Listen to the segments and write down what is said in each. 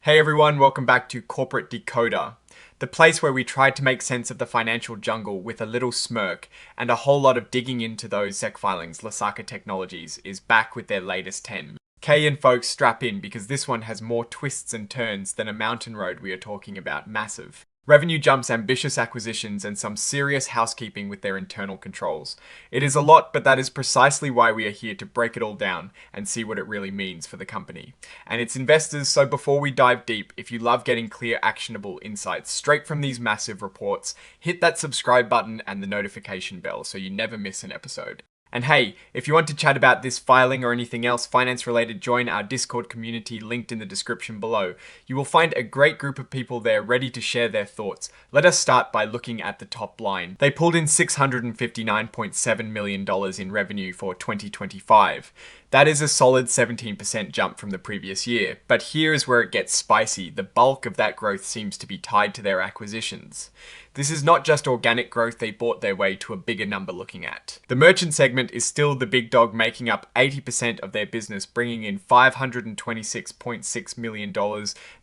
Hey everyone, welcome back to Corporate Decoder, the place where we try to make sense of the financial jungle with a little smirk and a whole lot of digging into those SEC filings. Lesaka Technologies is back with their latest 10. Kay and folks, strap in because this one has more twists and turns than a mountain road we are talking about. Massive. Revenue jumps, ambitious acquisitions, and some serious housekeeping with their internal controls. It is a lot, but that is precisely why we are here to break it all down and see what it really means for the company and its investors. So before we dive deep, if you love getting clear, actionable insights straight from these massive reports, hit that subscribe button and the notification bell so you never miss an episode. And hey, if you want to chat about this filing or anything else finance related, join our Discord community linked in the description below. You will find a great group of people there ready to share their thoughts. Let us start by looking at the top line. They pulled in $659.7 million in revenue for 2025. That is a solid 17% jump from the previous year. But here is where it gets spicy. The bulk of that growth seems to be tied to their acquisitions. This is not just organic growth, they bought their way to a bigger number looking at. The merchant segment is still the big dog, making up 80% of their business, bringing in $526.6 million.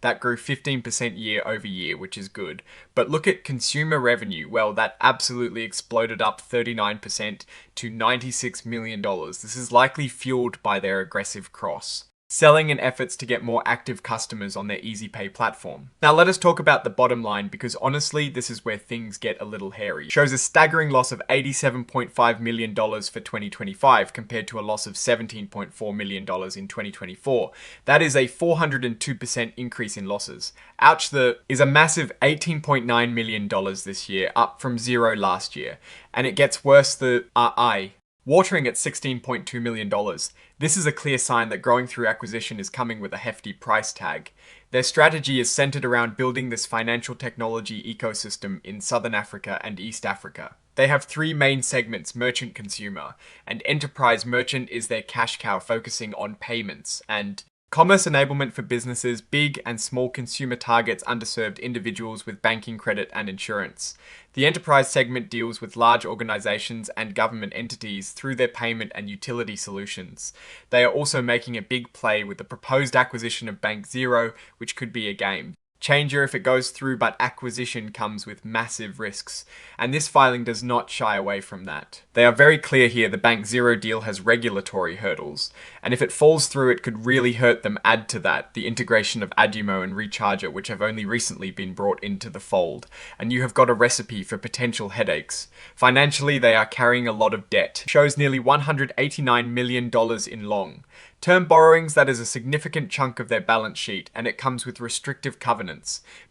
That grew 15% year over year, which is good. But look at consumer revenue. Well, that absolutely exploded up 39% to $96 million. This is likely fueled by their aggressive cross selling and efforts to get more active customers on their EasyPay platform. Now let us talk about the bottom line, because honestly, this is where things get a little hairy. It shows a staggering loss of $87.5 million for 2025 compared to a loss of $17.4 million in 2024. That is a 402% increase in losses. Ouch, is a massive $18.9 million this year, up from zero last year. And it gets worse, watering at $16.2 million. This is a clear sign that growing through acquisition is coming with a hefty price tag. Their strategy is centered around building this financial technology ecosystem in Southern Africa and East Africa. They have three main segments: merchant consumer, and enterprise merchant is their cash cow, focusing on payments, and commerce enablement for businesses, big and small consumer targets, underserved individuals with banking, credit, and insurance. The enterprise segment deals with large organizations and government entities through their payment and utility solutions. They are also making a big play with the proposed acquisition of Bank Zero, which could be a game changer if it goes through, but acquisition comes with massive risks, and this filing does not shy away from that. They are very clear here. The Bank Zero deal has regulatory hurdles, and if it falls through, it could really hurt them. Add to that the integration of Adumo and Recharger, which have only recently been brought into the fold, and you have got a recipe for potential headaches. Financially, they are carrying a lot of debt. It shows nearly $189 million in long-term borrowings. That is a significant chunk of their balance sheet, and it comes with restrictive covenants,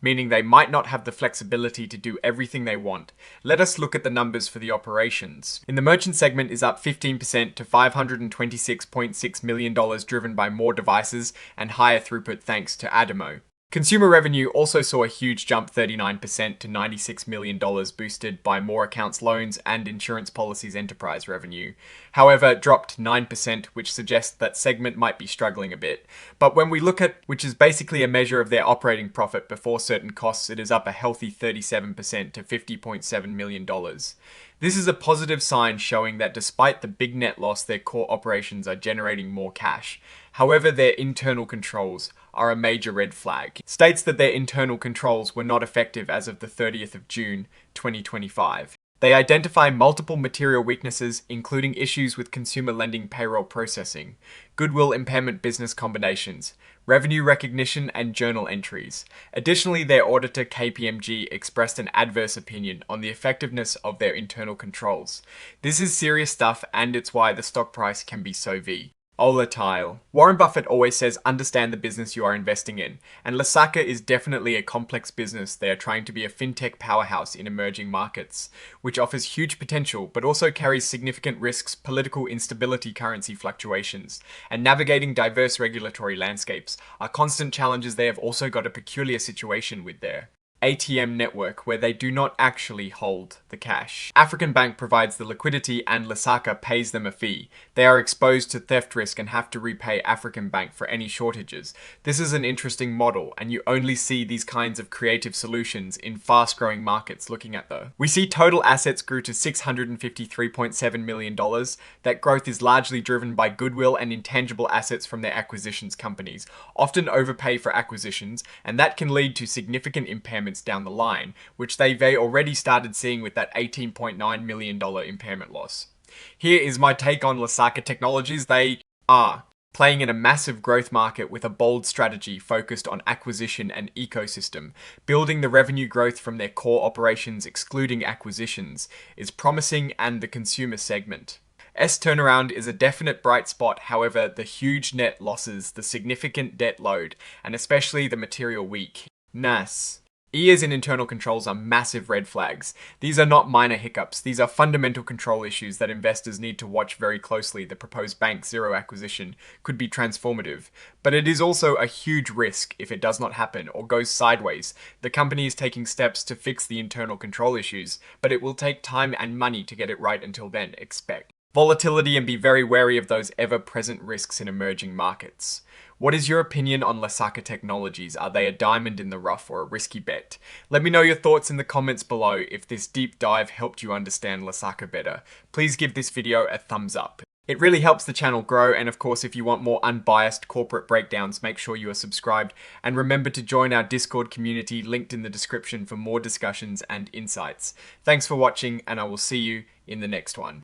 meaning they might not have the flexibility to do everything they want. Let us look at the numbers for the operations. In the merchant segment is up 15% to $526.6 million, driven by more devices and higher throughput thanks to Adumo. Consumer revenue also saw a huge jump, 39% to $96 million, boosted by more accounts, loans, and insurance policies. Enterprise revenue, however, dropped 9%, which suggests that segment might be struggling a bit. But when we look at, which is basically a measure of their operating profit before certain costs, it is up a healthy 37% to $50.7 million. This is a positive sign, showing that despite the big net loss, their core operations are generating more cash. However, their internal controls are a major red flag. It states that their internal controls were not effective as of the 30th of June 2025. They identify multiple material weaknesses, including issues with consumer lending payroll processing, goodwill impairment, business combinations, revenue recognition, and journal entries. Additionally, their auditor KPMG expressed an adverse opinion on the effectiveness of their internal controls. This is serious stuff, and it's why the stock price can be so volatile. Warren Buffett always says, understand the business you are investing in, and Lesaka is definitely a complex business. They are trying to be a fintech powerhouse in emerging markets, which offers huge potential, but also carries significant risks: political instability, currency fluctuations, and navigating diverse regulatory landscapes are constant challenges. They have also got a peculiar situation with their ATM network where they do not actually hold the cash. African Bank provides the liquidity and Lesaka pays them a fee. They are exposed to theft risk and have to repay African Bank for any shortages. This is an interesting model, and you only see these kinds of creative solutions in fast-growing markets looking at though. We see total assets grew to $653.7 million. That growth is largely driven by goodwill and intangible assets from their acquisitions companies, often overpay for acquisitions, and that can lead to significant impairments down the line, which they've already started seeing with that $18.9 million impairment loss. Here is my take on Lesaka Technologies. They are playing in a massive growth market with a bold strategy focused on acquisition and ecosystem. Building the revenue growth from their core operations excluding acquisitions is promising, and the consumer segment. Turnaround is a definite bright spot. However, the huge net losses, the significant debt load, and especially the material weakness. EAs in internal controls are massive red flags. These are not minor hiccups. These are fundamental control issues that investors need to watch very closely. The proposed Bank Zero acquisition could be transformative, but it is also a huge risk if it does not happen or goes sideways. The company is taking steps to fix the internal control issues, but it will take time and money to get it right. Until then, expect volatility and be very wary of those ever-present risks in emerging markets. What is your opinion on Lesaka Technologies? Are they a diamond in the rough or a risky bet? Let me know your thoughts in the comments below. If this deep dive helped you understand Lesaka better, please give this video a thumbs up. It really helps the channel grow, and of course if you want more unbiased corporate breakdowns, make sure you are subscribed, and remember to join our Discord community linked in the description for more discussions and insights. Thanks for watching, and I will see you in the next one.